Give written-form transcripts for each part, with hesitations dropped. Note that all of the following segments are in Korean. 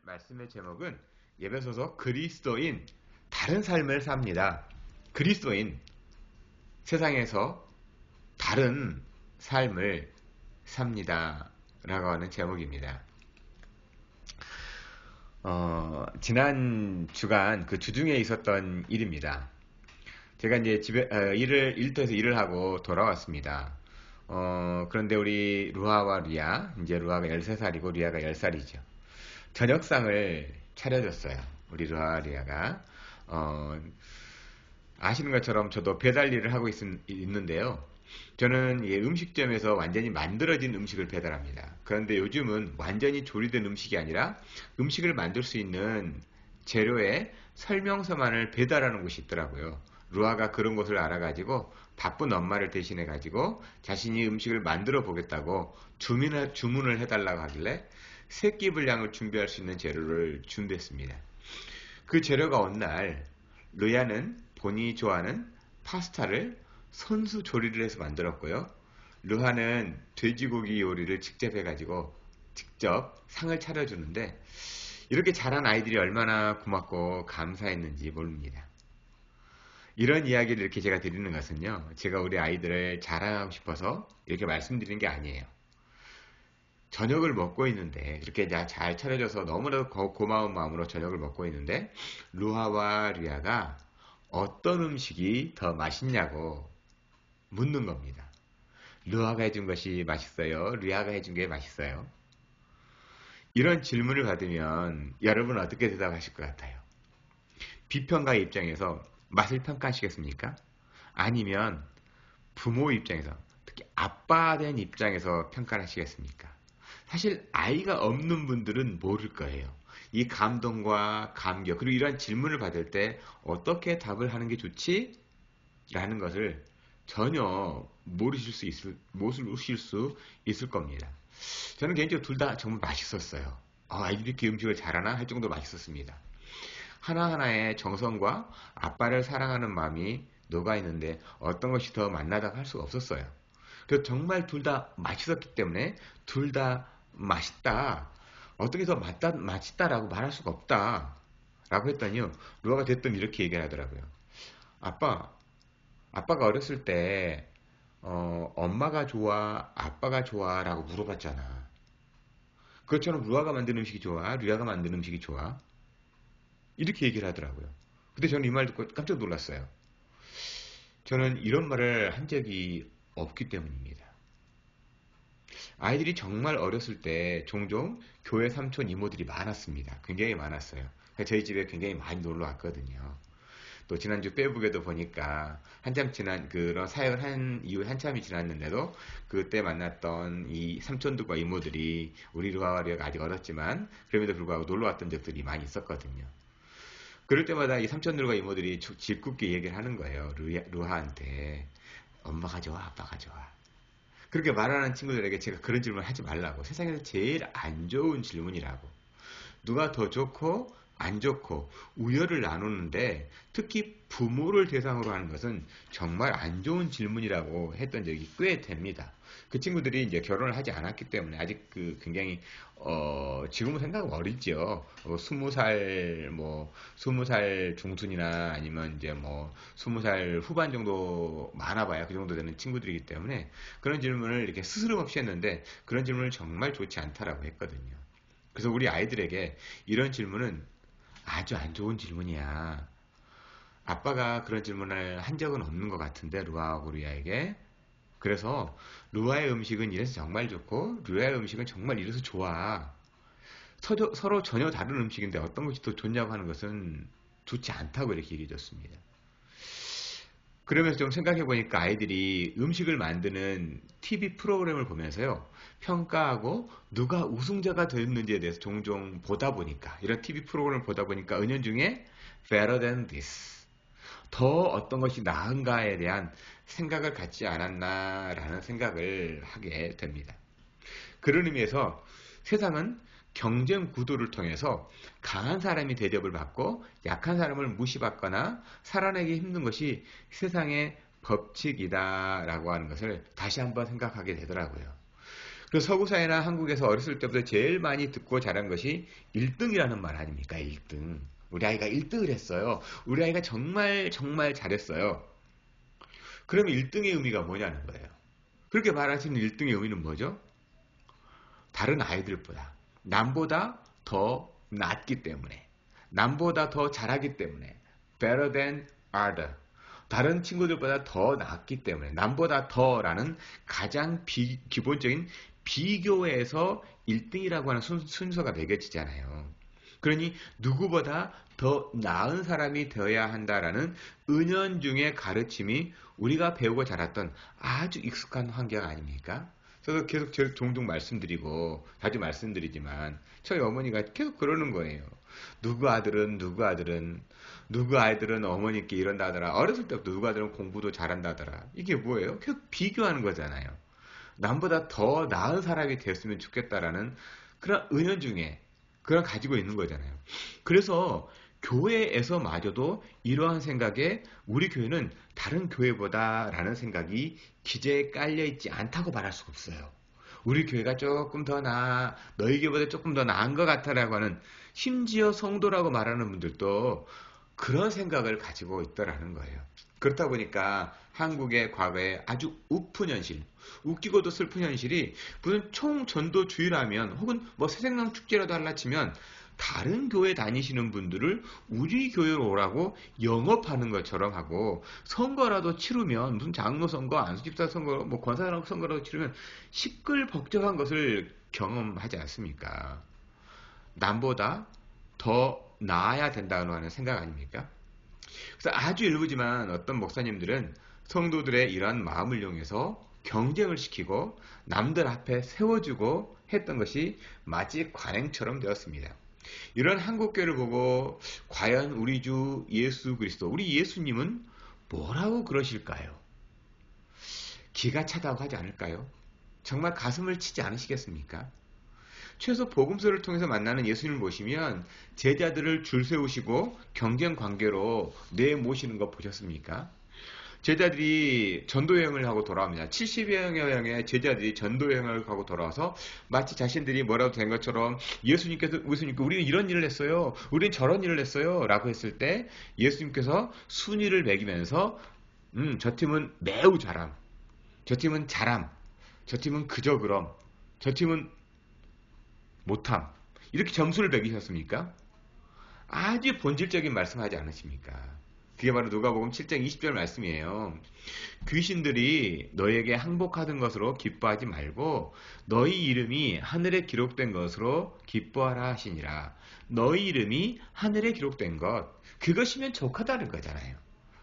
말씀의 제목은 예배소서 그리스도인 다른 삶을 삽니다. 그리스도인 세상에서 다른 삶을 삽니다. 라고 하는 제목입니다. 지난 주간 그 주중에 있었던 일입니다. 제가 이제 일터에서 일을 하고 돌아왔습니다. 그런데 우리 루아와 리아, 이제 루아가 13살이고 리아가 10살이죠. 저녁상을 차려줬어요. 우리 루아와 리아가. 아시는 것처럼 저도 배달 일을 하고 있는데요. 저는 음식점에서 완전히 만들어진 음식을 배달합니다. 그런데 요즘은 완전히 조리된 음식이 아니라 음식을 만들 수 있는 재료의 설명서만을 배달하는 곳이 있더라고요. 루아가 그런 것을 알아가지고 바쁜 엄마를 대신해가지고 자신이 음식을 만들어 보겠다고 주문을 해달라고 하길래 3끼 분량을 준비할 수 있는 재료를 준비했습니다. 그 재료가 온 날 루아는 본인이 좋아하는 파스타를 손수 조리를 해서 만들었고요. 루아는 돼지고기 요리를 직접 해가지고 직접 상을 차려주는데 이렇게 잘한 아이들이 얼마나 고맙고 감사했는지 모릅니다. 이런 이야기를 이렇게 제가 드리는 것은요, 제가 우리 아이들을 자랑하고 싶어서 이렇게 말씀드리는 게 아니에요. 저녁을 먹고 있는데 이렇게 잘 차려줘서 너무나도 고마운 마음으로 저녁을 먹고 있는데 루아와 리아가 어떤 음식이 더 맛있냐고 묻는 겁니다. 루아가 해준 것이 맛있어요? 리아가 해준 게 맛있어요? 이런 질문을 받으면 여러분은 어떻게 대답하실 것 같아요? 비평가의 입장에서 맛을 평가하시겠습니까? 아니면 부모 입장에서, 특히 아빠 된 입장에서 평가를 하시겠습니까? 사실 아이가 없는 분들은 모를 거예요. 이 감동과 감격, 그리고 이런 질문을 받을 때 어떻게 답을 하는 게 좋지? 라는 것을 전혀 모르실 수 있을 겁니다. 저는 개인적으로 둘 다 정말 맛있었어요. 아이들이 이렇게 음식을 잘하나? 할 정도로 맛있었습니다. 하나하나의 정성과 아빠를 사랑하는 마음이 녹아있는데 어떤 것이 더 맛나다고 할 수가 없었어요. 그래서 정말 둘 다 맛있었기 때문에 둘 다 맛있다. 어떻게 더 맛있다라고 말할 수가 없다. 라고 했더니요. 루아가 됐든 이렇게 얘기를 하더라고요. 아빠가 어렸을 때 엄마가 좋아, 아빠가 좋아 라고 물어봤잖아. 그것처럼 루아가 만든 음식이 좋아, 리아가 만든 음식이 좋아. 이렇게 얘기를 하더라고요. 근데 저는 이 말 듣고 깜짝 놀랐어요. 저는 이런 말을 한 적이 없기 때문입니다. 아이들이 정말 어렸을 때 종종 교회 삼촌 이모들이 많았습니다. 굉장히 많았어요. 저희 집에 굉장히 많이 놀러 왔거든요. 또 지난주 페이북에도 보니까 한참 지난 그런 사역을 한 이후에 한참이 지났는데도 그때 만났던 이 삼촌들과 이모들이 우리 루아와 리아가 아직 어렸지만 그럼에도 불구하고 놀러 왔던 적들이 많이 있었거든요. 그럴 때마다 이 삼촌들과 이모들이 짓궂게 얘기를 하는 거예요. 루아한테 엄마가 좋아, 아빠가 좋아. 그렇게 말하는 친구들에게 제가 그런 질문을 하지 말라고. 세상에서 제일 안 좋은 질문이라고. 누가 더 좋고 안 좋고 우열을 나누는데 특히 부모를 대상으로 하는 것은 정말 안 좋은 질문이라고 했던 적이 꽤 됩니다. 그 친구들이 이제 결혼을 하지 않았기 때문에 아직 굉장히 지금은 생각은 어리죠. 20살 중순이나 아니면 이제 20살 후반 정도 많아봐야 그 정도 되는 친구들이기 때문에 그런 질문을 이렇게 스스럼 없이 했는데 그런 질문은 정말 좋지 않다라고 했거든요. 그래서 우리 아이들에게 이런 질문은 아주 안 좋은 질문이야. 아빠가 그런 질문을 한 적은 없는 것 같은데 루아하고 리아에게. 그래서 루아의 음식은 이래서 정말 좋고 리아의 음식은 정말 이래서 좋아. 서로 전혀 다른 음식인데 어떤 것이 더 좋냐고 하는 것은 좋지 않다고 이렇게 얘기해 줬습니다. 그러면서 좀 생각해 보니까 아이들이 음식을 만드는 TV 프로그램을 보면서요, 평가하고 누가 우승자가 됐는지에 대해서 종종 보다 보니까, 이런 TV 프로그램을 보다 보니까 은연중에 better than this, 더 어떤 것이 나은가에 대한 생각을 갖지 않았나라는 생각을 하게 됩니다. 그런 의미에서 세상은 경쟁 구도를 통해서 강한 사람이 대접을 받고 약한 사람을 무시받거나 살아내기 힘든 것이 세상의 법칙이다라고 하는 것을 다시 한번 생각하게 되더라고요. 그 서구 사회나 한국에서 어렸을 때부터 제일 많이 듣고 자란 것이 1등이라는 말 아닙니까? 1등. 우리 아이가 1등을 했어요. 우리 아이가 정말 정말 잘했어요. 그러면 1등의 의미가 뭐냐는 거예요. 그렇게 말하시는 1등의 의미는 뭐죠? 다른 아이들보다 남보다 더 낫기 때문에, 남보다 더 잘하기 때문에, better than other. 다른 친구들보다 더 낫기 때문에, 남보다 더라는 가장 기본적인 비교에서 1등이라고 하는 순서가 매겨지잖아요. 그러니 누구보다 더 나은 사람이 되어야 한다라는 은연중의 가르침이 우리가 배우고 자랐던 아주 익숙한 환경 아닙니까? 저도 계속 종종 말씀드리고 자주 말씀드리지만 저희 어머니가 계속 그러는 거예요. 누구 아이들은 어머니께 이런다더라. 어렸을 때부터 누구 아들은 공부도 잘한다더라. 이게 뭐예요? 계속 비교하는 거잖아요. 남보다 더 나은 사람이 됐으면 좋겠다라는 그런 은연중에 그걸 가지고 있는 거잖아요. 그래서 교회에서마저도 이러한 생각에 우리 교회는 다른 교회보다라는 생각이 기재에 깔려 있지 않다고 말할 수가 없어요. 우리 교회가 조금 더 나아, 너희 교회보다 조금 더 나은 것 같아라고 하는 심지어 성도라고 말하는 분들도 그런 생각을 가지고 있더라는 거예요. 그렇다 보니까 한국의 과거에 아주 우픈 현실, 웃기고도 슬픈 현실이 무슨 총전도주의라면 혹은 뭐 새생명 축제라도 할라 치면 다른 교회 다니시는 분들을 우리 교회로 오라고 영업하는 것처럼 하고 선거라도 치르면 무슨 장로 선거, 안수집사 선거, 뭐 권사장 선거라도 치르면 시끌벅적한 것을 경험하지 않습니까? 남보다 더 나아야 된다고 하는 생각 아닙니까? 그래서 아주 일부지만 어떤 목사님들은 성도들의 이러한 마음을 이용해서 경쟁을 시키고 남들 앞에 세워주고 했던 것이 마치 관행처럼 되었습니다. 이런 한국교회를 보고 과연 우리 주 예수 그리스도, 우리 예수님은 뭐라고 그러실까요? 기가 차다고 하지 않을까요? 정말 가슴을 치지 않으시겠습니까? 최소 복음서를 통해서 만나는 예수님을 보시면 제자들을 줄 세우시고 경쟁 관계로 내모시는 거 보셨습니까? 제자들이 전도여행을 하고 돌아옵니다. 70여 명의 제자들이 전도여행을 하고 돌아와서 마치 자신들이 뭐라도 된 것처럼 예수님께서 우리는 이런 일을 했어요. 우리는 저런 일을 했어요. 라고 했을 때 예수님께서 순위를 매기면서 저 팀은 매우 잘함. 저 팀은 잘함. 저 팀은 그저 그럼. 저 팀은 못함. 이렇게 점수를 매기셨습니까? 아주 본질적인 말씀하지 않으십니까? 그게 바로 누가복음 7장 20절 말씀이에요. 귀신들이 너에게 항복하던 것으로 기뻐하지 말고 너희 이름이 하늘에 기록된 것으로 기뻐하라 하시니라. 너희 이름이 하늘에 기록된 것, 그것이면 족하다는 거잖아요.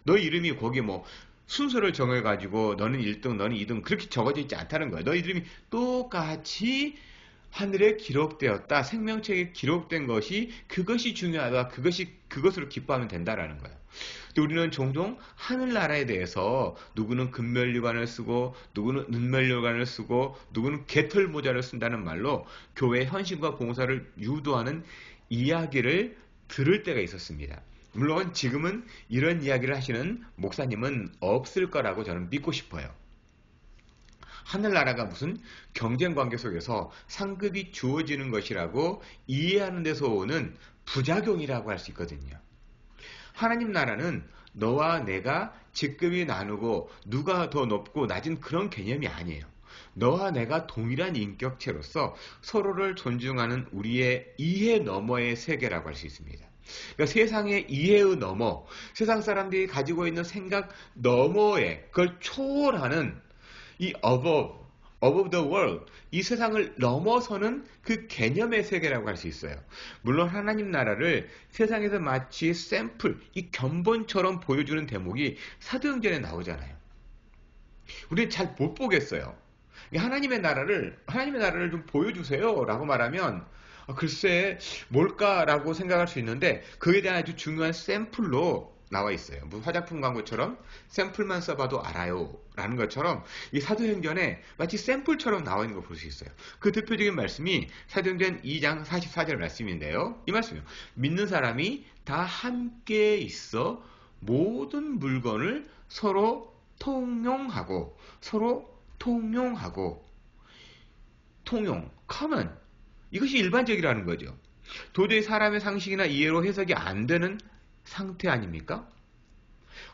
너희 이름이 거기에 뭐 순서를 정해가지고 너는 1등, 너는 2등 그렇게 적어져 있지 않다는 거예요. 너희 이름이 똑같이 하늘에 기록되었다. 생명책에 기록된 것이 그것이 중요하다. 그것으로 기뻐하면 된다라는 거예요. 근데 우리는 종종 하늘나라에 대해서 누구는 금면류관을 쓰고 누구는 은면류관을 쓰고 누구는 개털 모자를 쓴다는 말로 교회 헌신과 봉사를 유도하는 이야기를 들을 때가 있었습니다. 물론 지금은 이런 이야기를 하시는 목사님은 없을 거라고 저는 믿고 싶어요. 하늘나라가 무슨 경쟁관계 속에서 상급이 주어지는 것이라고 이해하는 데서 오는 부작용이라고 할 수 있거든요. 하나님 나라는 너와 내가 직급이 나누고 누가 더 높고 낮은 그런 개념이 아니에요. 너와 내가 동일한 인격체로서 서로를 존중하는 우리의 이해 너머의 세계라고 할 수 있습니다. 그러니까 세상의 이해의 너머, 세상 사람들이 가지고 있는 생각 너머에 그걸 초월하는 이 above the world, 이 세상을 넘어서는 그 개념의 세계라고 할 수 있어요. 물론 하나님 나라를 세상에서 마치 샘플, 이 견본처럼 보여주는 대목이 사도행전에 나오잖아요. 우리는 잘 못 보겠어요. 하나님의 나라를 좀 보여주세요 라고 말하면 글쎄 뭘까라고 생각할 수 있는데 그에 대한 아주 중요한 샘플로 나와 있어요. 무슨 화장품 광고처럼 샘플만 써봐도 알아요 라는 것처럼 이 사도행전에 마치 샘플처럼 나와 있는 걸 볼 수 있어요. 그 대표적인 말씀이 사도행전 2장 44절 말씀인데요. 이 말씀이요. 믿는 사람이 다 함께 있어 모든 물건을 서로 통용하고 통용, common. 이것이 일반적이라는 거죠. 도저히 사람의 상식이나 이해로 해석이 안 되는 상태 아닙니까?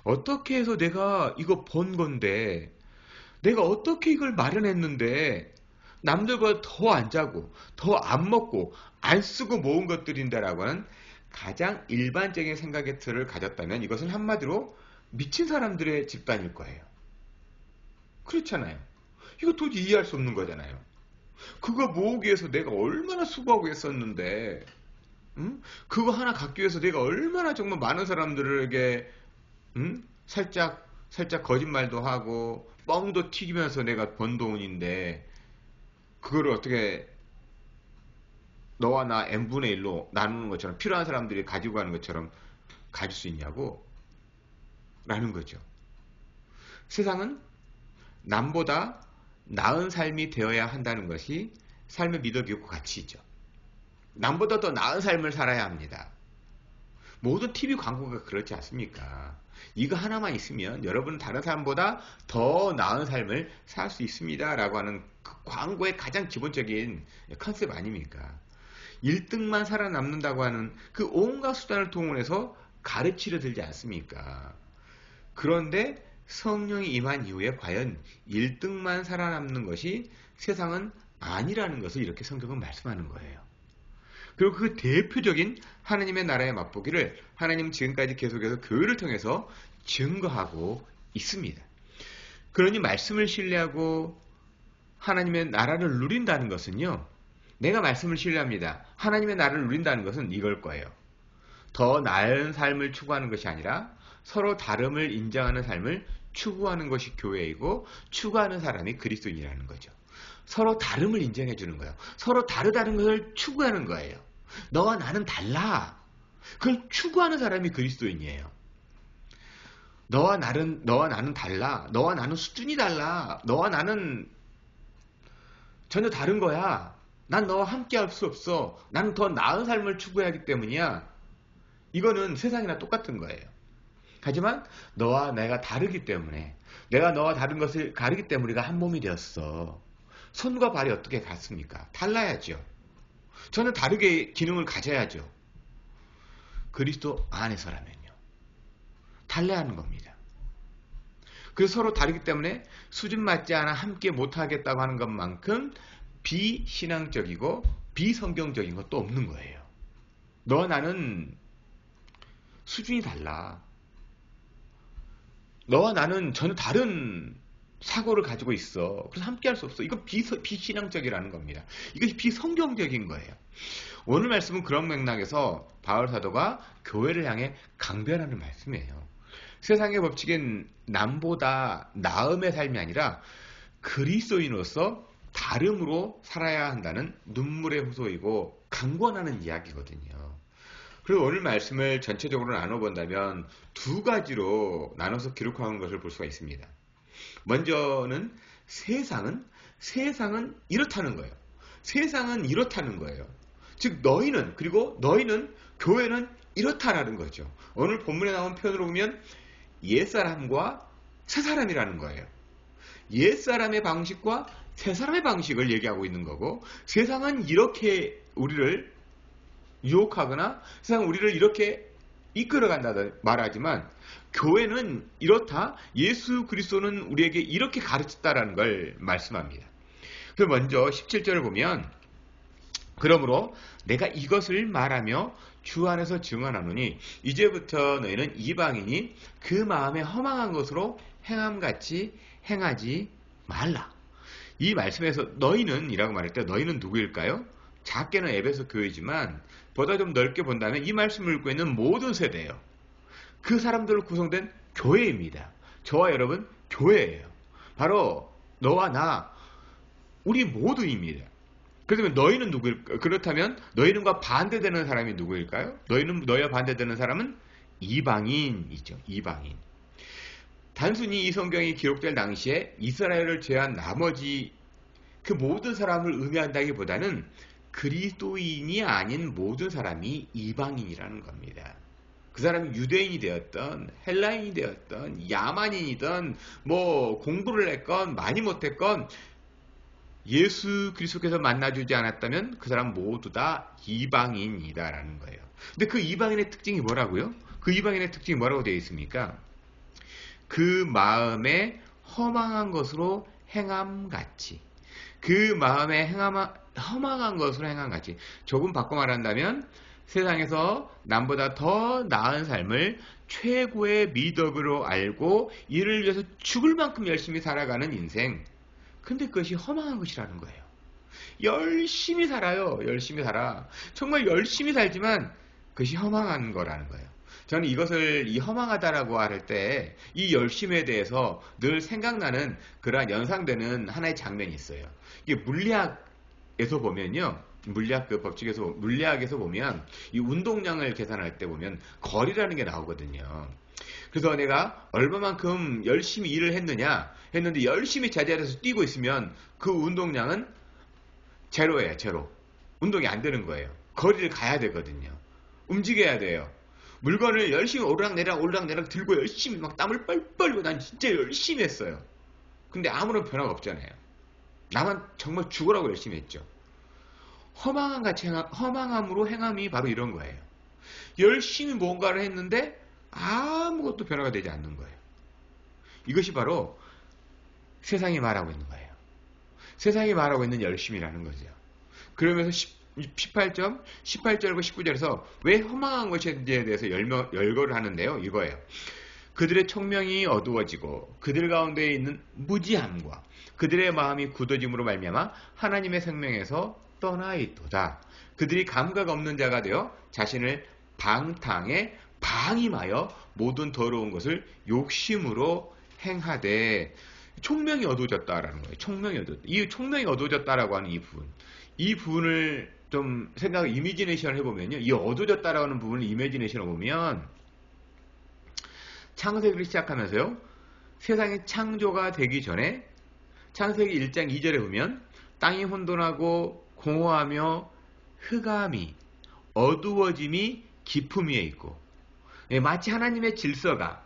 어떻게 해서 내가 이거 번 건데, 내가 어떻게 이걸 마련했는데, 남들보다 더 안 자고, 더 안 먹고, 안 쓰고 모은 것들인데라고 하는 가장 일반적인 생각의 틀을 가졌다면 이것은 한마디로 미친 사람들의 집단일 거예요. 그렇잖아요. 이거 도저히 이해할 수 없는 거잖아요. 그거 모으기 위해서 내가 얼마나 수고하고 했었는데, 응? 그거 하나 갖기 위해서 내가 얼마나 정말 많은 사람들에게, 응? 살짝 거짓말도 하고, 뻥도 튀기면서 내가 번 돈인데, 그거를 어떻게 너와 나 n분의 1로 나누는 것처럼 필요한 사람들이 가지고 가는 것처럼 가질 수 있냐고? 라는 거죠. 세상은 남보다 나은 삶이 되어야 한다는 것이 삶의 미덕이고 가치이죠. 남보다 더 나은 삶을 살아야 합니다. 모든 TV 광고가 그렇지 않습니까? 이거 하나만 있으면 여러분은 다른 사람보다 더 나은 삶을 살 수 있습니다. 라고 하는 그 광고의 가장 기본적인 컨셉 아닙니까? 1등만 살아남는다고 하는 그 온갖 수단을 동원해서 가르치려 들지 않습니까? 그런데 성령이 임한 이후에 과연 1등만 살아남는 것이 세상은 아니라는 것을 이렇게 성경은 말씀하는 거예요. 그리고 그 대표적인 하나님의 나라의 맛보기를 하나님은 지금까지 계속해서 교회를 통해서 증거하고 있습니다. 그러니 말씀을 신뢰하고 하나님의 나라를 누린다는 것은요. 내가 말씀을 신뢰합니다. 하나님의 나라를 누린다는 것은 이걸 거예요. 더 나은 삶을 추구하는 것이 아니라 서로 다름을 인정하는 삶을 추구하는 것이 교회이고 추구하는 사람이 그리스도인이라는 거죠. 서로 다름을 인정해 주는 거예요. 서로 다르다는 것을 추구하는 거예요. 너와 나는 달라. 그걸 추구하는 사람이 그리스도인이에요. 너와 나는 달라. 너와 나는 수준이 달라. 너와 나는 전혀 다른 거야. 난 너와 함께 할 수 없어. 나는 더 나은 삶을 추구해야 하기 때문이야. 이거는 세상이나 똑같은 거예요. 하지만 너와 내가 다르기 때문에 내가 너와 다른 것을 가르기 때문에 우리가 한 몸이 되었어. 손과 발이 어떻게 같습니까? 달라야죠. 저는 다르게 기능을 가져야죠. 그리스도 안에서라면요. 달라야 하는 겁니다. 그래서 서로 다르기 때문에 수준 맞지 않아 함께 못하겠다고 하는 것만큼 비신앙적이고 비성경적인 것도 없는 거예요. 너와 나는 수준이 달라. 너와 나는 전혀 다른 사고를 가지고 있어. 그래서 함께 할 수 없어. 이건 비신앙적이라는 겁니다. 이것이 비성경적인 거예요. 오늘 말씀은 그런 맥락에서 바울 사도가 교회를 향해 강변하는 말씀이에요. 세상의 법칙은 남보다 나음의 삶이 아니라 그리스도인으로서 다름으로 살아야 한다는 눈물의 호소이고 강권하는 이야기거든요. 그리고 오늘 말씀을 전체적으로 나눠본다면 두 가지로 나눠서 기록하는 것을 볼 수가 있습니다. 먼저는 세상은 이렇다는 거예요. 세상은 이렇다는 거예요. 즉 너희는 교회는 이렇다라는 거죠. 오늘 본문에 나온 표현으로 보면 옛사람과 새사람이라는 거예요. 옛사람의 방식과 새사람의 방식을 얘기하고 있는 거고 세상은 이렇게 우리를 유혹하거나 세상은 우리를 이렇게 이끌어간다 말하지만 교회는 이렇다. 예수 그리스도는 우리에게 이렇게 가르쳤다라는 걸 말씀합니다. 그래서 먼저 17절을 보면 그러므로 내가 이것을 말하며 주 안에서 증언하노니 이제부터 너희는 이방인이 그 마음에 허망한 것으로 행함같이 행하지 말라. 이 말씀에서 너희는 이라고 말할 때 너희는 누구일까요? 작게는 에베소 교회지만 보다 좀 넓게 본다면 이 말씀을 읽고 있는 모든 세대예요. 그 사람들로 구성된 교회입니다. 저와 여러분 교회예요. 바로 너와 나 우리 모두입니다. 그렇다면 너희는 누구일까요? 그렇다면 너희는과 반대되는 사람이 누구일까요? 너희와 반대되는 사람은 이방인이죠. 이방인. 단순히 이 성경이 기록될 당시에 이스라엘을 제외한 나머지 그 모든 사람을 의미한다기보다는 그리스도인이 아닌 모든 사람이 이방인이라는 겁니다. 그 사람이 유대인이 되었던 헬라인이 되었던 야만인이든 뭐 공부를 했건 많이 못했건 예수 그리스도께서 만나주지 않았다면 그 사람 모두 다 이방인이다라는 거예요. 근데 그 이방인의 특징이 뭐라고요? 그 이방인의 특징이 뭐라고 되어 있습니까? 그 마음에 허망한 것으로 행함같이. 그 마음에 허망한 것으로 행함같이. 조금 바꿔 말한다면 세상에서 남보다 더 나은 삶을 최고의 미덕으로 알고 이를 위해서 죽을 만큼 열심히 살아가는 인생. 근데 그것이 허망한 것이라는 거예요. 열심히 살아요. 열심히 살아. 정말 열심히 살지만 그것이 허망한 거라는 거예요. 저는 이것을 이 허망하다라고 할 때 이 열심에 대해서 늘 생각나는 그러한 연상되는 하나의 장면이 있어요. 이게 물리학에서 보면요. 물리학 그 법칙에서 물리학에서 보면 이 운동량을 계산할 때 보면 거리라는 게 나오거든요. 그래서 내가 얼마만큼 열심히 일을 했는데 열심히 제자리에서 뛰고 있으면 그 운동량은 제로예요, 제로. 운동이 안 되는 거예요. 거리를 가야 되거든요. 움직여야 돼요. 물건을 열심히 오르락내리락 들고 열심히 막 땀을 뻘뻘 흘리고 난 진짜 열심히 했어요. 근데 아무런 변화가 없잖아요. 나만 정말 죽으라고 열심히 했죠. 허망함으로 행함이 바로 이런 거예요. 열심히 뭔가를 했는데 아무것도 변화가 되지 않는 거예요. 이것이 바로 세상이 말하고 있는 거예요. 세상이 말하고 있는 열심이라는 거죠. 그러면서 18절과 19절에서 왜 허망한 것인지에 대해서 열거를 하는데요. 이거예요. 그들의 총명이 어두워지고 그들 가운데 있는 무지함과 그들의 마음이 굳어짐으로 말미암아 하나님의 생명에서 떠나 있도다. 그들이 감각 없는 자가 되어 자신을 방탕에 방임하여 모든 더러운 것을 욕심으로 행하되. 총명이 어두워졌다라는 거예요. 이 총명이 어두워졌다라고 하는 이 부분을 좀 이미지네이션을 해보면요. 이 어두워졌다라고 하는 부분을 이미지네이션을 보면 창세기를 시작하면서요. 세상이 창조가 되기 전에 창세기 1장 2절에 보면 땅이 혼돈하고 공허하며 흑암이 어두워짐이 깊음 위에 있고, 마치 하나님의 질서가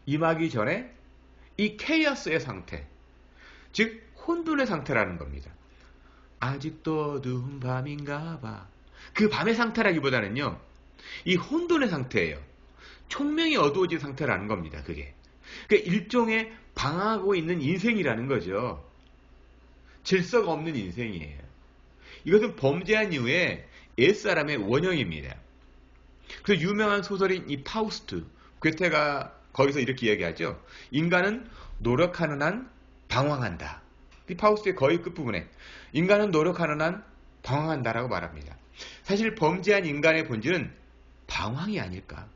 임하기 전에 이 케이어스의 상태, 즉 혼돈의 상태라는 겁니다. 아직도 어두운 밤인가 봐. 그 밤의 상태라기보다는요, 이 혼돈의 상태예요. 총명이 어두워진 상태라는 겁니다. 그게. 그러니까 일종의 방황하고 있는 인생이라는 거죠. 질서가 없는 인생이에요. 이것은 범죄한 이후에 옛사람의 원형입니다. 그래서 유명한 소설인 이 파우스트, 괴테가 거기서 이렇게 이야기하죠. 인간은 노력하는 한 방황한다. 이 파우스트의 거의 끝부분에 인간은 노력하는 한 방황한다라고 말합니다. 사실 범죄한 인간의 본질은 방황이 아닐까.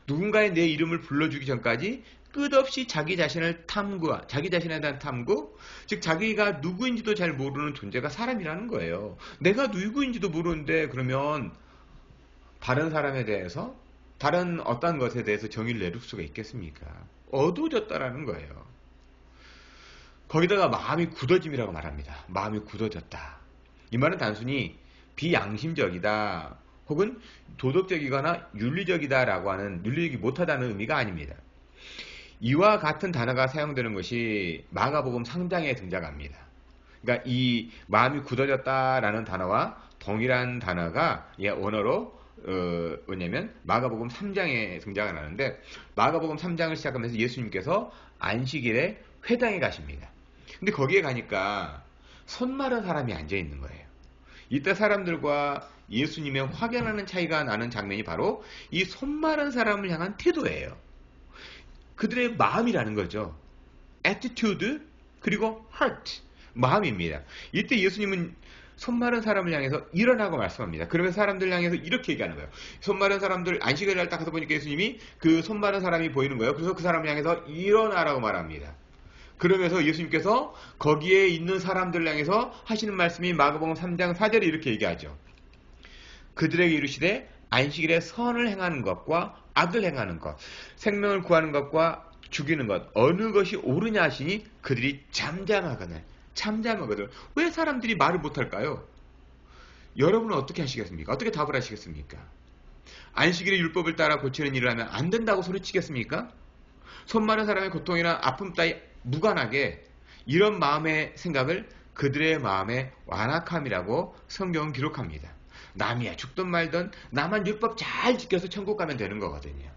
누군가의 내 이름을 불러주기 전까지 끝없이 자기 자신에 대한 탐구, 즉 자기가 누구인지도 잘 모르는 존재가 사람이라는 거예요. 내가 누구인지도 모르는데 그러면 다른 사람에 대해서, 다른 어떤 것에 대해서 정의를 내릴 수가 있겠습니까? 어두워졌다라는 거예요. 거기다가 마음이 굳어짐이라고 말합니다. 마음이 굳어졌다. 이 말은 단순히 비양심적이다 혹은 도덕적이거나 윤리적이다라고 하는, 윤리적이 못하다는 의미가 아닙니다. 이와 같은 단어가 사용되는 것이 마가복음 3장에 등장합니다. 그러니까 이 마음이 굳어졌다라는 단어와 동일한 단어가 원어로 뭐냐면 마가복음 3장에 등장을 하는데, 마가복음 3장을 시작하면서 예수님께서 안식일에 회당에 가십니다. 근데 거기에 가니까 손 마른 사람이 앉아 있는 거예요. 이때 사람들과 예수님의 확연하는 차이가 나는 장면이 바로 이 손 마른 사람을 향한 태도예요. 그들의 마음이라는 거죠. attitude 그리고 heart, 마음입니다. 이때 예수님은 손 마른 사람을 향해서 일어나고 말씀합니다. 그러면서 사람들 향해서 이렇게 얘기하는 거예요. 손 마른 사람들, 안식일을 딱 가서 보니까 예수님이 그 손 마른 사람이 보이는 거예요. 그래서 그 사람을 향해서 일어나라고 말합니다. 그러면서 예수님께서 거기에 있는 사람들 향해서 하시는 말씀이 마가복음 3장 4절에 이렇게 얘기하죠. 그들에게 이르시되 안식일에 선을 행하는 것과 악을 행하는 것, 생명을 구하는 것과 죽이는 것, 어느 것이 옳으냐 하시니 그들이 잠잠하거든. 왜 사람들이 말을 못할까요? 여러분은 어떻게 하시겠습니까? 어떻게 답을 하시겠습니까? 안식일의 율법을 따라 고치는 일을 하면 안 된다고 소리치겠습니까? 손 마른 사람의 고통이나 아픔 따위 무관하게 이런 마음의 생각을 그들의 마음의 완악함이라고 성경은 기록합니다. 남이야 죽든 말든 나만 율법 잘 지켜서 천국 가면 되는 거거든요.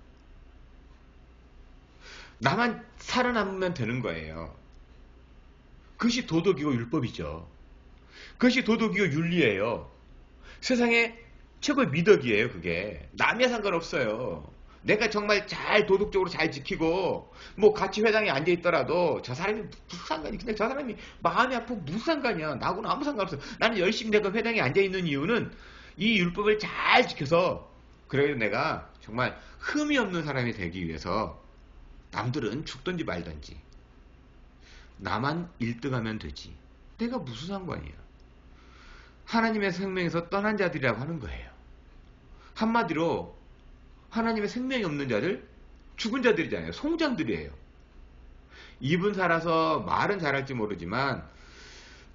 나만 살아남으면 되는 거예요. 그것이 도덕이고 율법이죠. 그것이 도덕이고 윤리예요. 세상에 최고의 미덕이에요. 그게 남이야 상관없어요. 내가 정말 잘 도덕적으로 잘 지키고 뭐 같이 회당에 앉아 있더라도 저 사람이 무슨 상관이, 근데 저 사람이 마음이 아프고 무슨 상관이야. 나하고는 아무 상관없어. 나는 열심히 내가 회당에 앉아 있는 이유는 이 율법을 잘 지켜서 그래도 내가 정말 흠이 없는 사람이 되기 위해서. 남들은 죽든지 말든지 나만 1등하면 되지. 내가 무슨 상관이야. 하나님의 생명에서 떠난 자들이라고 하는 거예요. 한마디로 하나님의 생명이 없는 자들, 죽은 자들이잖아요. 송장들이에요. 입은 살아서 말은 잘할지 모르지만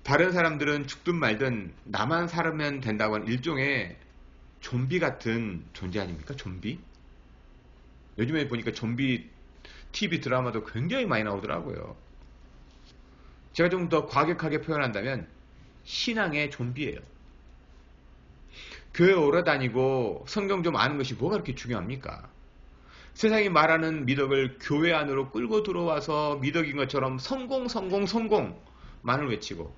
다른 사람들은 죽든 말든 나만 살면 된다고 하는 일종의 좀비 같은 존재 아닙니까? 좀비? 요즘에 보니까 좀비 TV 드라마도 굉장히 많이 나오더라고요. 제가 좀 더 과격하게 표현한다면 신앙의 좀비예요. 교회 오래 다니고 성경 좀 아는 것이 뭐가 그렇게 중요합니까? 세상이 말하는 미덕을 교회 안으로 끌고 들어와서 미덕인 것처럼 성공 성공 성공만을 외치고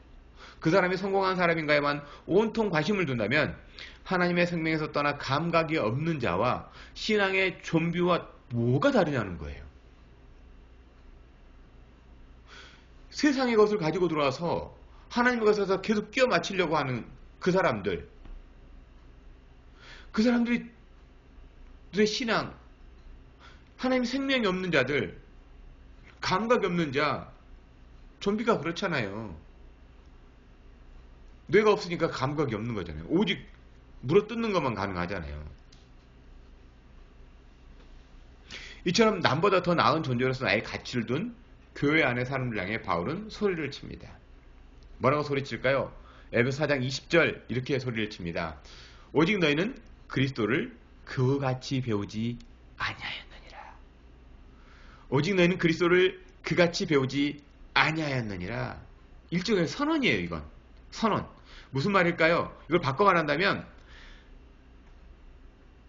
그 사람이 성공한 사람인가에만 온통 관심을 둔다면 하나님의 생명에서 떠나 감각이 없는 자와 신앙의 좀비와 뭐가 다르냐는 거예요. 세상의 것을 가지고 들어와서 하나님의 것에서 계속 끼워 맞추려고 하는 그 사람들의 신앙, 하나님 생명이 없는 자들, 감각이 없는 자, 좀비가 그렇잖아요. 뇌가 없으니까 감각이 없는 거잖아요. 오직 물어뜯는 것만 가능하잖아요. 이처럼 남보다 더 나은 존재로서 나의 가치를 둔 교회 안의 사람들 향해 바울은 소리를 칩니다. 뭐라고 소리칠까요? 에베소 4장 20절 이렇게 소리를 칩니다. 오직 너희는 그리스도를 그같이 배우지 아니하였느니라. 오직 너희는 그리스도를 그같이 배우지 아니하였느니라. 일종의 선언이에요. 이건 선언. 무슨 말일까요? 이걸 바꿔 말한다면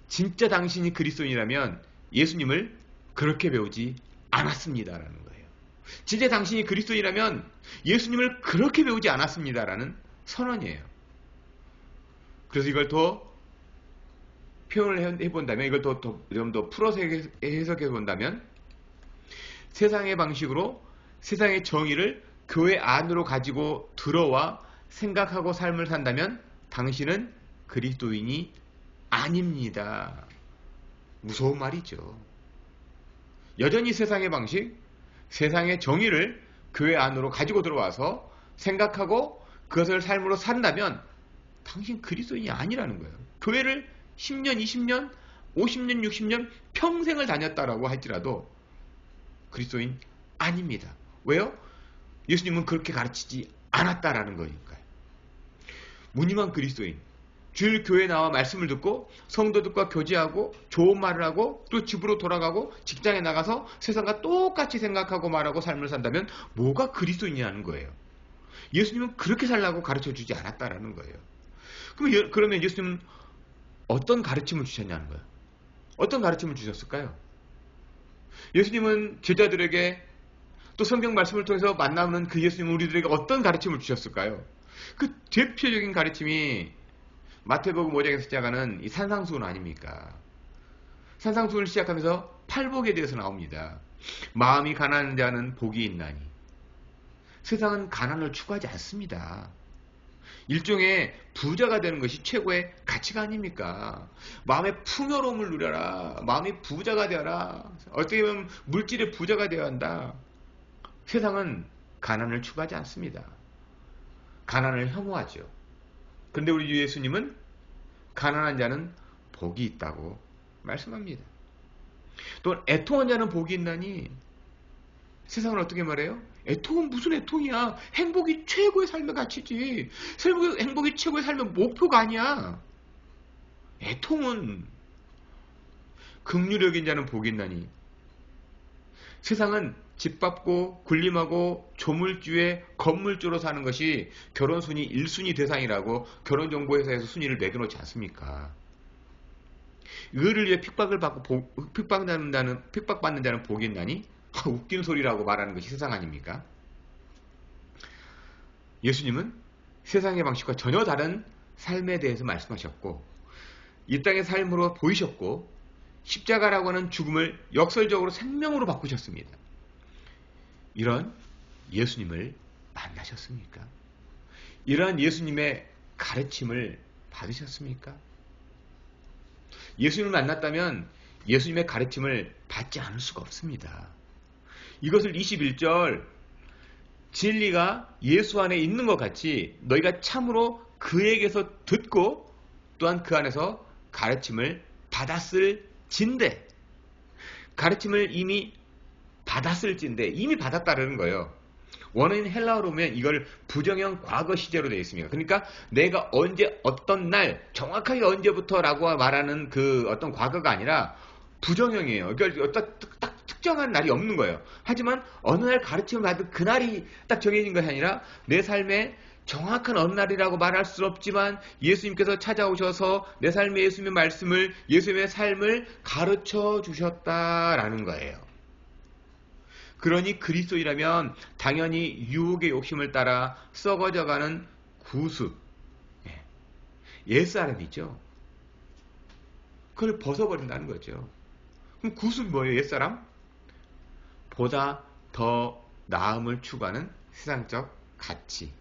진짜 당신이 그리스도인이라면 예수님을 그렇게 배우지 않았습니다라는 거예요. 진짜 당신이 그리스도인이라면 예수님을 그렇게 배우지 않았습니다라는 선언이에요. 그래서 이걸 더 표현을 해본다면, 이걸 좀 더 풀어서 해석해 본다면, 세상의 방식으로 세상의 정의를 교회 안으로 가지고 들어와 생각하고 삶을 산다면 당신은 그리스도인이 아닙니다. 무서운 말이죠. 여전히 세상의 방식, 세상의 정의를 교회 안으로 가지고 들어와서 생각하고 그것을 삶으로 산다면 당신 그리스도인이 아니라는 거예요. 교회를 10년, 20년, 50년, 60년 평생을 다녔다라고 할지라도 그리스도인 아닙니다. 왜요? 예수님은 그렇게 가르치지 않았다라는 거니까요. 무늬만 그리스도인, 주일 교회에 나와 말씀을 듣고 성도들과 교제하고 좋은 말을 하고 또 집으로 돌아가고 직장에 나가서 세상과 똑같이 생각하고 말하고 삶을 산다면 뭐가 그리스도인이라는 거예요. 예수님은 그렇게 살라고 가르쳐주지 않았다라는 거예요. 그러면 예수님은 어떤 가르침을 주셨냐는 거예요. 어떤 가르침을 주셨을까요? 예수님은 제자들에게 또 성경 말씀을 통해서 만나는 그 예수님은 우리들에게 어떤 가르침을 주셨을까요? 그 대표적인 가르침이 마태복음 5장에서 시작하는 이 산상수훈 아닙니까? 산상수훈을 시작하면서 팔복에 대해서 나옵니다. 마음이 가난한 자는 복이 있나니. 세상은 가난을 추구하지 않습니다. 일종의 부자가 되는 것이 최고의 가치가 아닙니까? 마음의 풍요로움을 누려라. 마음이 부자가 되어라. 어떻게 보면 물질의 부자가 되어야 한다. 세상은 가난을 추구하지 않습니다. 가난을 혐오하죠. 그런데 우리 예수님은 가난한 자는 복이 있다고 말씀합니다. 또 애통한 자는 복이 있나니. 세상은 어떻게 말해요? 애통은 무슨 애통이야. 행복이 최고의 삶의 가치지. 행복이 최고의 삶의 목표가 아니야. 애통은 긍휼력인 자는 복이 있나니. 세상은 집 밟고 군림하고 조물주에 건물주로 사는 것이 결혼 순위 1순위 대상이라고 결혼정보회사에서 순위를 매겨놓지 않습니까? 의를 위해 핍박받는 자는 복이 있나니? 웃긴 소리라고 말하는 것이 세상 아닙니까? 예수님은 세상의 방식과 전혀 다른 삶에 대해서 말씀하셨고, 이 땅의 삶으로 보이셨고, 십자가라고 하는 죽음을 역설적으로 생명으로 바꾸셨습니다. 이런 예수님을 만나셨습니까? 이러한 예수님의 가르침을 받으셨습니까? 예수님을 만났다면 예수님의 가르침을 받지 않을 수가 없습니다. 이것을 21절 진리가 예수 안에 있는 것 같이 너희가 참으로 그에게서 듣고 또한 그 안에서 가르침을 받았을 진데, 가르침을 이미 받았을진데, 이미 받았다는 거예요. 원어인 헬라어로 보면 이걸 부정형 과거 시제로 되어 있습니다. 그러니까 내가 언제 어떤 날 정확하게 언제부터라고 말하는 그 어떤 과거가 아니라 부정형이에요. 그러니까 어떤 딱 특정한 날이 없는 거예요. 하지만 어느 날 가르침을 받은 그날이 딱 정해진 것이 아니라 내 삶에 정확한 어느 날이라고 말할 수 없지만 예수님께서 찾아오셔서 내 삶에 예수님의 말씀을, 예수님의 삶을 가르쳐 주셨다라는 거예요. 그러니 그리스도이라면 당연히 유혹의 욕심을 따라 썩어져가는 구수, 옛사람이죠. 그걸 벗어버린다는 거죠. 그럼 구수는 뭐예요? 옛사람? 보다 더 나음을 추구하는 세상적 가치.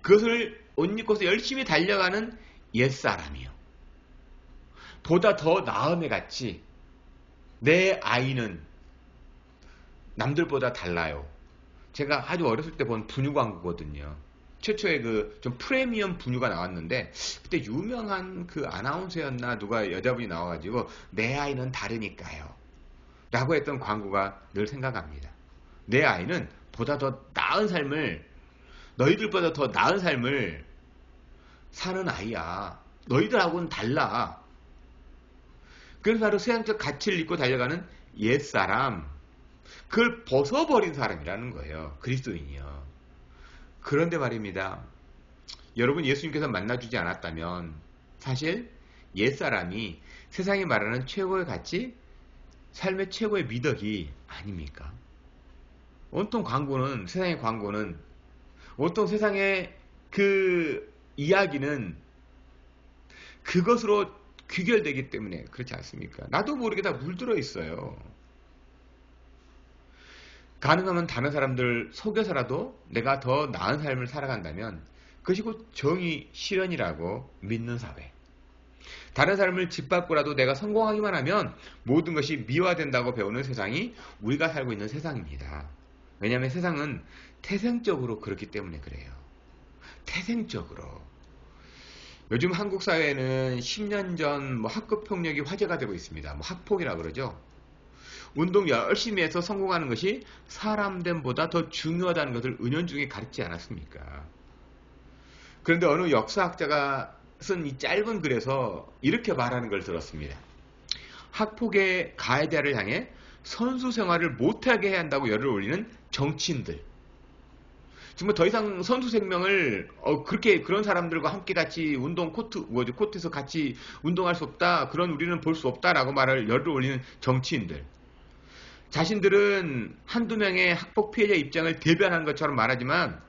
그것을 옷 입고서 열심히 달려가는 옛사람이요. 보다 더 나음의 가치. 내 아이는 남들보다 달라요. 제가 아주 어렸을 때 본 분유 광고거든요. 최초의 그 좀 프리미엄 분유가 나왔는데 그때 유명한 그 아나운서였나 누가 여자분이 나와가지고 내 아이는 다르니까요 라고 했던 광고가 늘 생각합니다. 내 아이는 보다 더 나은 삶을, 너희들보다 더 나은 삶을 사는 아이야. 너희들하고는 달라. 그래서 바로 세상적 가치를 잊고 달려가는 옛사람, 그걸 벗어버린 사람이라는 거예요. 그리스도인이요. 그런데 말입니다. 여러분 예수님께서 만나주지 않았다면 사실 옛사람이 세상이 말하는 최고의 가치, 삶의 최고의 미덕이 아닙니까? 온통 광고는, 세상의 광고는, 온통 세상의 그 이야기는 그것으로 귀결되기 때문에 그렇지 않습니까? 나도 모르게 다 물들어 있어요. 가능하면 다른 사람들 속여서라도 내가 더 나은 삶을 살아간다면 그것이 곧 정의 실현이라고 믿는 사회. 다른 사람을 짓밟고라도 내가 성공하기만 하면 모든 것이 미화된다고 배우는 세상이 우리가 살고 있는 세상입니다. 왜냐하면 세상은 태생적으로 그렇기 때문에 그래요. 태생적으로. 요즘 한국 사회는 10년 전 학급 폭력이 화제가 되고 있습니다. 학폭이라고 그러죠. 운동 열심히 해서 성공하는 것이 사람됨보다 더 중요하다는 것을 은연중에 가르치지 않았습니까? 그런데 어느 역사학자가 쓴 이 짧은 글에서 이렇게 말하는 걸 들었습니다. 학폭의 가해자를 향해 선수 생활을 못하게 해야 한다고 열을 올리는 정치인들. 정말 더 이상 선수 생명을 그렇게 그런 사람들과 함께 같이 운동 코트에서 같이 운동할 수 없다. 그런 우리는 볼 수 없다라고 말을 열을 올리는 정치인들. 자신들은 한두 명의 학폭 피해자 입장을 대변하는 것처럼 말하지만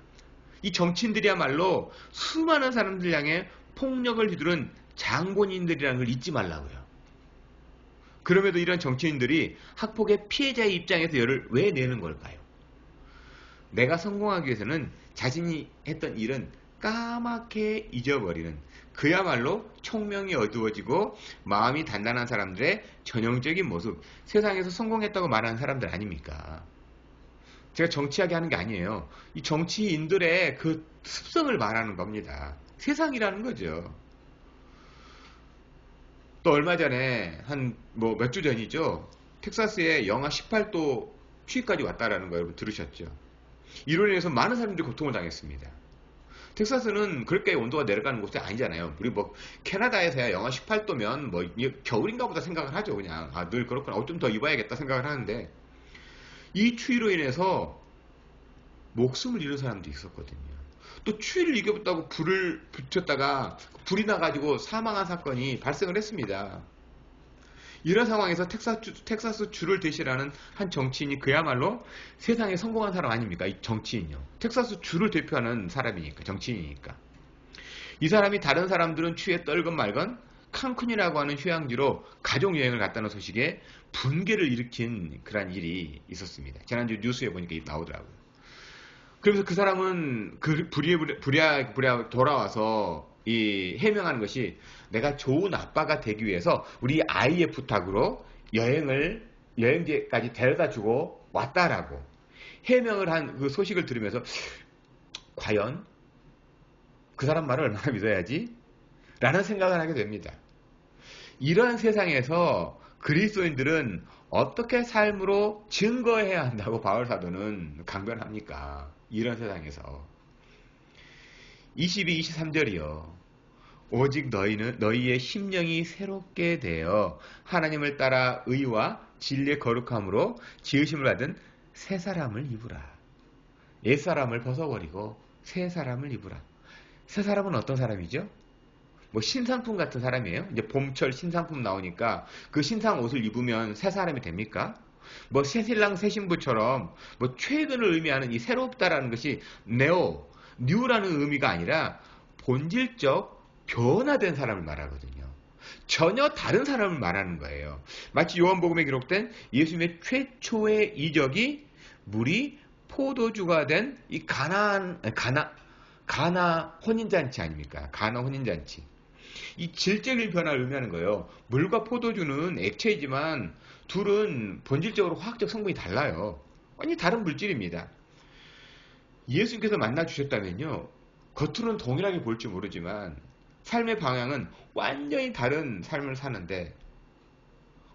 이 정치인들이야말로 수많은 사람들 향해 폭력을 휘두른 장본인들이라는 걸 잊지 말라고요. 그럼에도 이런 정치인들이 학폭의 피해자의 입장에서 열을 왜 내는 걸까요? 내가 성공하기 위해서는 자신이 했던 일은 까맣게 잊어버리는, 그야말로 총명이 어두워지고 마음이 단단한 사람들의 전형적인 모습, 세상에서 성공했다고 말하는 사람들 아닙니까? 제가 정치하게 하는 게 아니에요. 이 정치인들의 그 습성을 말하는 겁니다. 세상이라는 거죠. 또 얼마 전에 한 몇 주 전이죠. 텍사스에 영하 18도 추위까지 왔다라는 거 여러분 들으셨죠? 이로 인해서 많은 사람들이 고통을 당했습니다. 텍사스는 그렇게 온도가 내려가는 곳이 아니잖아요. 우리 캐나다에서야 영하 18도면 겨울인가 보다 생각을 하죠. 그냥 늘 그렇구나. 좀 더 입어야겠다 생각을 하는데 이 추위로 인해서 목숨을 잃은 사람도 있었거든요. 또 추위를 이겨봤다고 불을 붙였다가 불이 나가지고 사망한 사건이 발생을 했습니다. 이런 상황에서 텍사스 주를 대신하는 한 정치인이 그야말로 세상에 성공한 사람 아닙니까? 이 정치인요. 텍사스 주를 대표하는 사람이니까, 정치인이니까. 이 사람이 다른 사람들은 추위에 떨건 말건 칸쿤이라고 하는 휴양지로 가족여행을 갔다는 소식에 분개를 일으킨 그런 일이 있었습니다. 지난주 뉴스에 보니까 나오더라고요. 그러면서 그 사람은 그 부랴 돌아와서 이 해명하는 것이 내가 좋은 아빠가 되기 위해서 우리 아이의 부탁으로 여행지까지 데려다 주고 왔다라고 해명을 한 그 소식을 들으면서 과연 그 사람 말을 얼마나 믿어야지? 라는 생각을 하게 됩니다. 이러한 세상에서 그리스도인들은 어떻게 삶으로 증거해야 한다고 바울 사도는 강변합니까? 이런 세상에서 22, 23절이요. 오직 너희의 심령이 새롭게 되어 하나님을 따라 의와 진리의 거룩함으로 지으심을 받은 새 사람을 입으라. 옛 사람을 벗어버리고 새 사람을 입으라. 새 사람은 어떤 사람이죠? 뭐 신상품 같은 사람이에요. 이제 봄철 신상품 나오니까 그 신상 옷을 입으면 새 사람이 됩니까? 뭐 새신랑 새신부처럼 뭐 최근을 의미하는 이 새롭다라는 것이 뉴라는 의미가 아니라 본질적 변화된 사람을 말하거든요. 전혀 다른 사람을 말하는 거예요. 마치 요한복음에 기록된 예수님의 최초의 이적이 물이 포도주가 된 이 가나 혼인잔치 아닙니까? 가나 혼인잔치. 이 질적인 변화를 의미하는 거예요. 물과 포도주는 액체이지만 둘은 본질적으로 화학적 성분이 달라요. 완전히 다른 물질입니다. 예수님께서 만나주셨다면요. 겉으로는 동일하게 볼지 모르지만 삶의 방향은 완전히 다른 삶을 사는데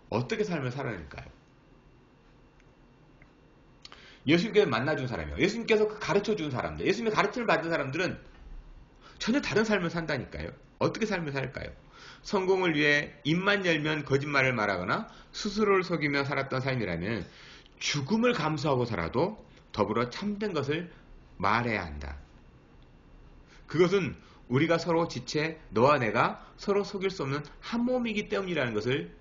어떻게 삶을 살아낼까요? 예수님께서 만나준 사람이요. 예수님께서 가르쳐준 사람들, 예수님의 가르침을 받은 사람들은 전혀 다른 삶을 산다니까요. 어떻게 삶을 살까요? 성공을 위해 입만 열면 거짓말을 말하거나 스스로를 속이며 살았던 삶이라면 죽음을 감수하고서라도 더불어 참된 것을 말해야 한다. 그것은 우리가 서로 지체 너와 내가 서로 속일 수 없는 한 몸이기 때문이라는 것을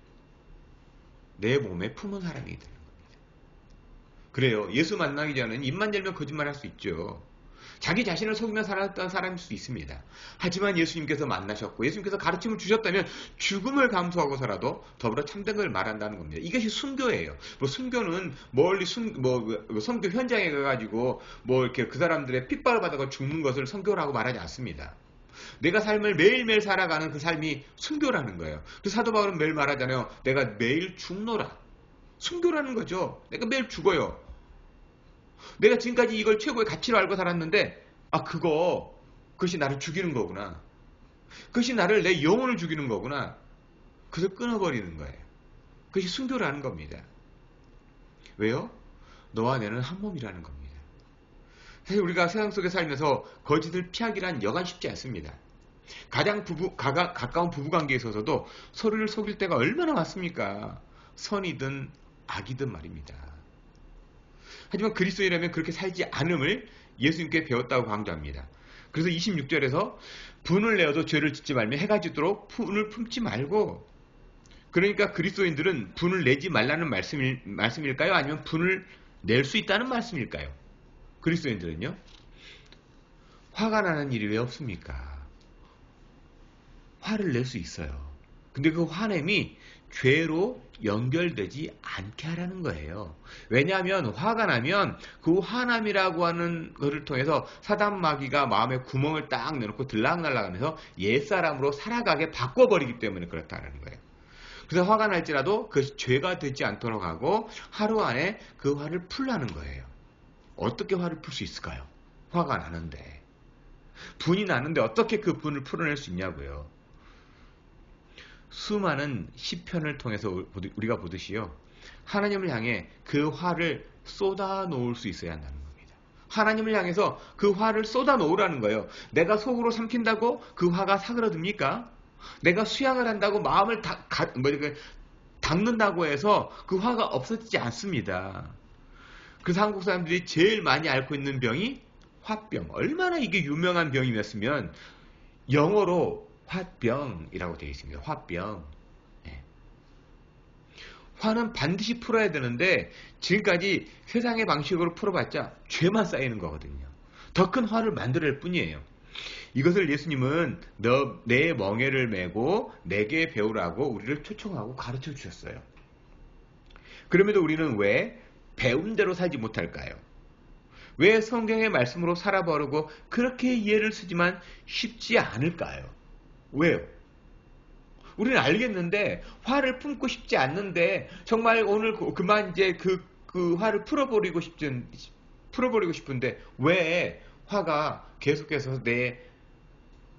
내 몸에 품은 사람이기 때문입니다. 그래요. 예수 만나기 전에는 입만 열면 거짓말할 수 있죠. 자기 자신을 속이며 살았던 사람일 수 있습니다. 하지만 예수님께서 만나셨고 예수님께서 가르침을 주셨다면 죽음을 감수하고서라도 더불어 참된 걸 말한다는 겁니다. 이것이 순교예요. 뭐 순교는 멀리 선교 현장에 가가지고 뭐 이렇게 그 사람들의 핍박을 받아서 죽는 것을 선교라고 말하지 않습니다. 내가 삶을 매일매일 살아가는 그 삶이 순교라는 거예요. 그 사도 바울은 매일 말하잖아요. 내가 매일 죽노라. 순교라는 거죠. 내가 매일 죽어요. 내가 지금까지 이걸 최고의 가치로 알고 살았는데 그것이 나를 죽이는 거구나. 그것이 나를 내 영혼을 죽이는 거구나. 그것을 끊어버리는 거예요. 그것이 순교라는 겁니다. 왜요? 너와 나는 한 몸이라는 겁니다. 사실 우리가 세상 속에 살면서 거짓을 피하기란 여간 쉽지 않습니다. 가장 가까운 부부관계에 있어서도 서로를 속일 때가 얼마나 많습니까? 선이든 악이든 말입니다. 하지만 그리스도인이라면 그렇게 살지 않음을 예수님께 배웠다고 강조합니다. 그래서 26절에서 분을 내어도 죄를 짓지 말며 해가 지도록 분을 품지 말고, 그러니까 그리스도인들은 분을 내지 말라는 말씀일까요? 아니면 분을 낼 수 있다는 말씀일까요? 그리스도인들은요. 화가 나는 일이 왜 없습니까? 화를 낼 수 있어요. 근데 그 화냄이 죄로 연결되지 않게 하라는 거예요. 왜냐하면 화가 나면 그 화남이라고 하는 것을 통해서 사단 마귀가 마음에 구멍을 딱 내놓고 들락날락하면서 옛사람으로 살아가게 바꿔버리기 때문에 그렇다는 거예요. 그래서 화가 날지라도 그것이 죄가 되지 않도록 하고 하루 안에 그 화를 풀라는 거예요. 어떻게 화를 풀 수 있을까요? 화가 나는데. 분이 나는데 어떻게 그 분을 풀어낼 수 있냐고요. 수많은 시편을 통해서 우리가 보듯이요. 하나님을 향해 그 화를 쏟아 놓을 수 있어야 한다는 겁니다. 하나님을 향해서 그 화를 쏟아 놓으라는 거예요. 내가 속으로 삼킨다고 그 화가 사그러듭니까? 내가 수양을 한다고 마음을 닦는다고 해서 그 화가 없어지지 않습니다. 그래서 한국 사람들이 제일 많이 앓고 있는 병이 화병. 얼마나 이게 유명한 병이었으면 영어로 화병이라고 되어 있습니다. 화병. 예. 화는 반드시 풀어야 되는데 지금까지 세상의 방식으로 풀어봤자 죄만 쌓이는 거거든요. 더 큰 화를 만들어낼 뿐이에요. 이것을 예수님은 내 멍에를 메고 내게 배우라고 우리를 초청하고 가르쳐 주셨어요. 그럼에도 우리는 왜 배운 대로 살지 못할까요? 왜 성경의 말씀으로 살아버리고 그렇게 이해를 쓰지만 쉽지 않을까요? 왜요? 우리는 알겠는데 화를 품고 싶지 않는데 정말 오늘 그만 이제 그 화를 풀어버리고 싶은데 왜 화가 계속해서 내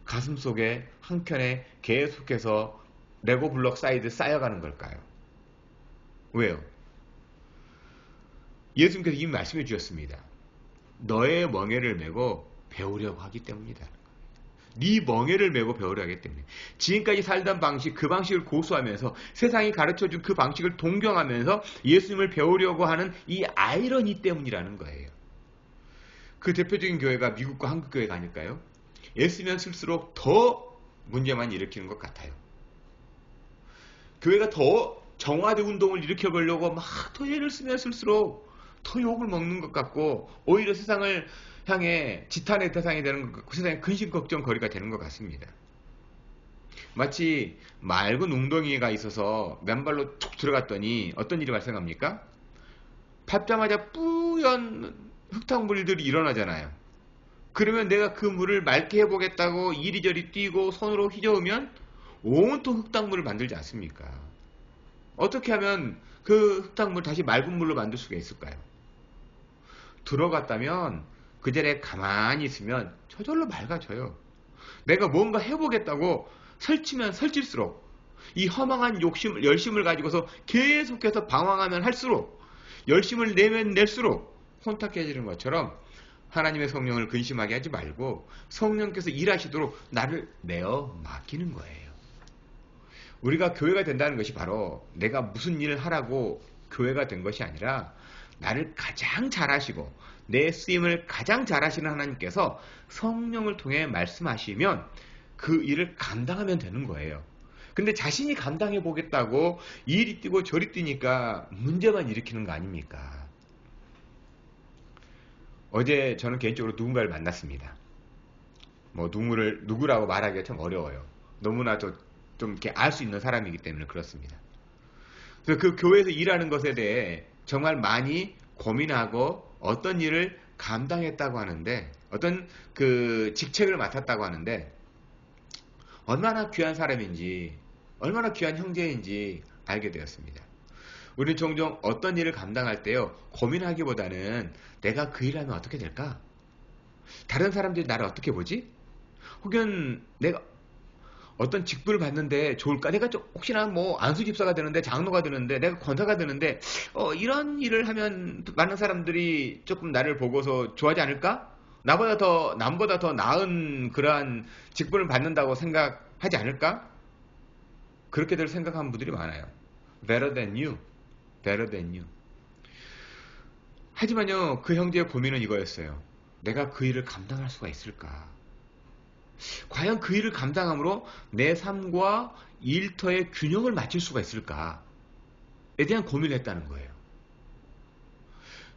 가슴 속에 한켠에 계속해서 레고 블록 사이드 쌓여가는 걸까요? 왜요? 예수님께서 이미 말씀해 주셨습니다. 너의 멍에를 메고 배우려고 하기 때문이다. 네 멍에를 메고 배우려 하기 때문에. 지금까지 살던 방식, 그 방식을 고수하면서 세상이 가르쳐준 그 방식을 동경하면서 예수님을 배우려고 하는 이 아이러니 때문이라는 거예요. 그 대표적인 교회가 미국과 한국 교회가 아닐까요? 애쓰면 쓸수록 더 문제만 일으키는 것 같아요. 교회가 더 정화대 운동을 일으켜보려고 막 더 애를 쓰면 쓸수록 더 욕을 먹는 것 같고 오히려 세상을 향해 지탄의 대상이 되는 것 같고 세상에 근심 걱정거리가 되는 것 같습니다. 마치 맑은 웅덩이가 있어서 맨발로 툭 들어갔더니 어떤 일이 발생합니까? 밟자마자 뿌연 흙탕물들이 일어나잖아요. 그러면 내가 그 물을 맑게 해보겠다고 이리저리 뛰고 손으로 휘저으면 온통 흙탕물을 만들지 않습니까? 어떻게 하면 그 흙탕물 다시 맑은 물로 만들 수가 있을까요? 들어갔다면 그 자리에 가만히 있으면 저절로 맑아져요. 내가 뭔가 해보겠다고 설치면 설칠수록 이 허망한 열심을 가지고서 계속해서 방황하면 할수록 열심을 내면 낼수록 혼탁해지는 것처럼 하나님의 성령을 근심하게 하지 말고 성령께서 일하시도록 나를 내어 맡기는 거예요. 우리가 교회가 된다는 것이 바로 내가 무슨 일을 하라고 교회가 된 것이 아니라 나를 가장 잘하시고 내 쓰임을 가장 잘하시는 하나님께서 성령을 통해 말씀하시면 그 일을 감당하면 되는 거예요. 근데 자신이 감당해 보겠다고 이리 뛰고 저리 뛰니까 문제만 일으키는 거 아닙니까? 어제 저는 개인적으로 누군가를 만났습니다. 뭐 누구라고 말하기가 참 어려워요. 너무나 좀 이렇게 알 수 있는 사람이기 때문에 그렇습니다. 그래서 그 교회에서 일하는 것에 대해 정말 많이 고민하고 어떤 일을 감당했다고 하는데 어떤 그 직책을 맡았다고 하는데 얼마나 귀한 사람인지 얼마나 귀한 형제인지 알게 되었습니다. 우리는 종종 어떤 일을 감당할 때요 고민하기보다는 내가 그 일을 하면 어떻게 될까? 다른 사람들이 나를 어떻게 보지? 혹은 내가 어떤 직분을 받는데 좋을까? 내가 혹시나 뭐 안수집사가 되는데 장로가 되는데 내가 권사가 되는데 이런 일을 하면 많은 사람들이 조금 나를 보고서 좋아하지 않을까? 남보다 더 나은 그러한 직분을 받는다고 생각하지 않을까? 그렇게들 생각하는 분들이 많아요. Better than you. Better than you. 하지만요, 그 형제의 고민은 이거였어요. 내가 그 일을 감당할 수가 있을까? 과연 그 일을 감당함으로 내 삶과 일터의 균형을 맞출 수가 있을까에 대한 고민을 했다는 거예요.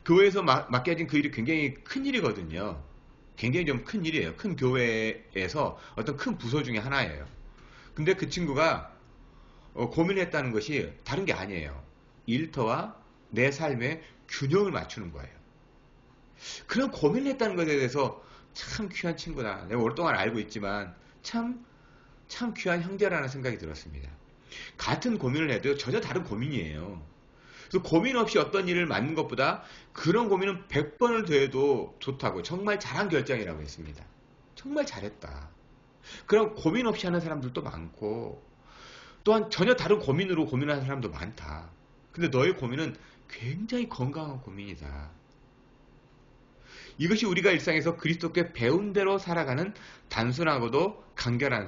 교회에서 맡겨진 그 일이 굉장히 큰 일이거든요. 굉장히 좀 큰 일이에요. 큰 교회에서 어떤 큰 부서 중에 하나예요. 근데 그 친구가 고민했다는 것이 다른 게 아니에요. 일터와 내 삶의 균형을 맞추는 거예요. 그런 고민을 했다는 것에 대해서 참 귀한 친구다. 내가 오랫동안 알고 있지만 참 귀한 형제라는 생각이 들었습니다. 같은 고민을 해도 전혀 다른 고민이에요. 그래서 고민 없이 어떤 일을 맡는 것보다 그런 고민은 100번을 더해도 좋다고 정말 잘한 결정이라고 했습니다. 정말 잘했다. 그런 고민 없이 하는 사람들도 많고 또한 전혀 다른 고민으로 고민하는 사람도 많다. 근데 너의 고민은 굉장히 건강한 고민이다. 이것이 우리가 일상에서 그리스도께 배운 대로 살아가는 단순하고도 간결한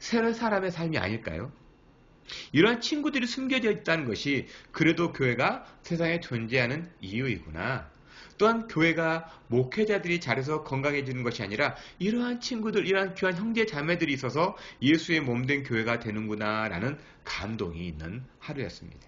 사람의 삶이 아닐까요? 이러한 친구들이 숨겨져 있다는 것이 그래도 교회가 세상에 존재하는 이유이구나. 또한 교회가 목회자들이 잘해서 건강해지는 것이 아니라 이러한 친구들, 이러한 귀한 형제 자매들이 있어서 예수의 몸된 교회가 되는구나 라는 감동이 있는 하루였습니다.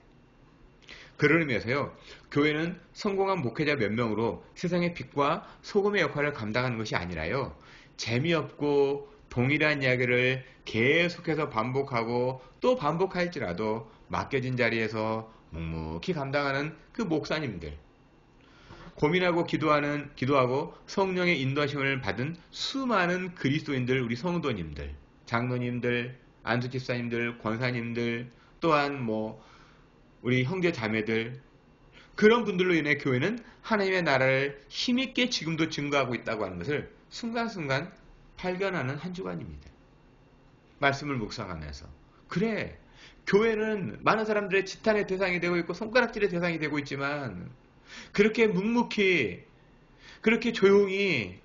그런 의미에서요, 교회는 성공한 목회자 몇 명으로 세상의 빛과 소금의 역할을 감당하는 것이 아니라요, 재미없고 동일한 이야기를 계속해서 반복하고 또 반복할지라도 맡겨진 자리에서 묵묵히 감당하는 그 목사님들, 고민하고 기도하고 성령의 인도하심을 받은 수많은 그리스도인들, 우리 성도님들, 장로님들, 안수집사님들, 권사님들, 또한 우리 형제 자매들, 그런 분들로 인해 교회는 하나님의 나라를 힘있게 지금도 증거하고 있다고 하는 것을 순간순간 발견하는 한 주간입니다. 말씀을 묵상하면서 그래, 교회는 많은 사람들의 지탄의 대상이 되고 있고 손가락질의 대상이 되고 있지만 그렇게 묵묵히, 그렇게 조용히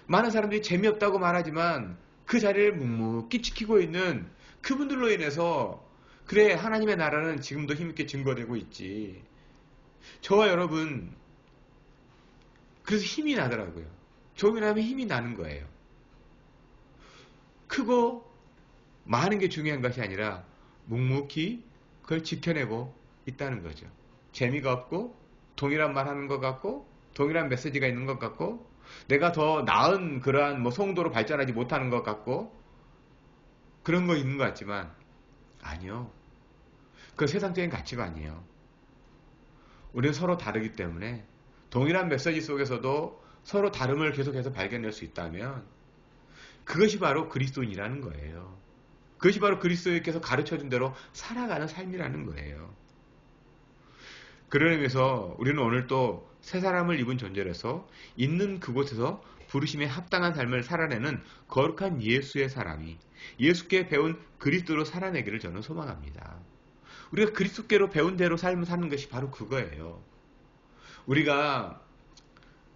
많은 사람들이 재미없다고 말하지만 그 자리를 묵묵히 지키고 있는 그분들로 인해서 그래, 하나님의 나라는 지금도 힘있게 증거되고 있지. 저와 여러분, 그래서 힘이 나더라고요. 조용하면 힘이 나는 거예요. 크고 많은 게 중요한 것이 아니라 묵묵히 그걸 지켜내고 있다는 거죠. 재미가 없고 동일한 말 하는 것 같고 동일한 메시지가 있는 것 같고 내가 더 나은 그러한 성도로 발전하지 못하는 것 같고 그런 거 있는 것 같지만 아니요. 그 세상적인 가치관이에요. 우리는 서로 다르기 때문에 동일한 메시지 속에서도 서로 다름을 계속해서 발견할 수 있다면 그것이 바로 그리스도인이라는 거예요. 그것이 바로 그리스도께서 가르쳐준 대로 살아가는 삶이라는 거예요. 그런 의미에서 우리는 오늘 또 새 사람을 입은 존재로서 있는 그곳에서 부르심에 합당한 삶을 살아내는 거룩한 예수의 사람이 예수께 배운 그리스도로 살아내기를 저는 소망합니다. 우리가 그리스도께로 배운 대로 삶을 사는 것이 바로 그거예요. 우리가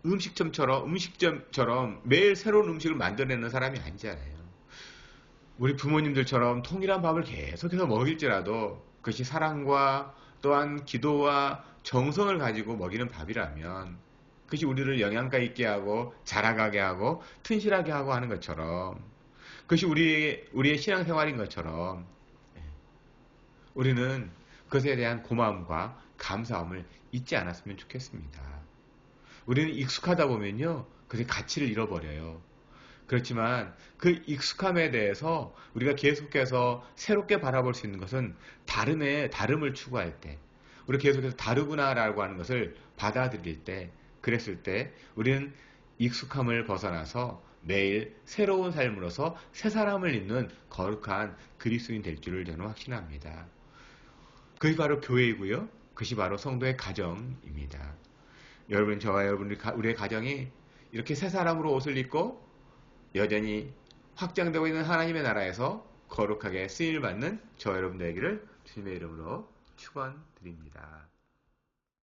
음식점처럼 매일 새로운 음식을 만들어내는 사람이 아니잖아요. 우리 부모님들처럼 통일한 밥을 계속해서 먹일지라도 그것이 사랑과 또한 기도와 정성을 가지고 먹이는 밥이라면 그것이 우리를 영양가 있게 하고 자라가게 하고 튼실하게 하고 하는 것처럼 그것이 우리의 신앙생활인 것처럼 우리는 그것에 대한 고마움과 감사함을 잊지 않았으면 좋겠습니다. 우리는 익숙하다 보면요, 그것의 가치를 잃어버려요. 그렇지만 그 익숙함에 대해서 우리가 계속해서 새롭게 바라볼 수 있는 것은 다름을 추구할 때, 우리가 계속해서 다르구나라고 하는 것을 받아들일 때, 그랬을 때 우리는 익숙함을 벗어나서 매일 새로운 삶으로서 새 사람을 잇는 거룩한 그리스도인 될 줄을 저는 확신합니다. 그것이 바로 교회이고요. 그것이 바로 성도의 가정입니다. 여러분, 저와 여러분, 우리의 가정이 이렇게 새 사람으로 옷을 입고 여전히 확장되고 있는 하나님의 나라에서 거룩하게 쓰임을 받는 저와 여러분 되기를 주님의 이름으로 축원드립니다.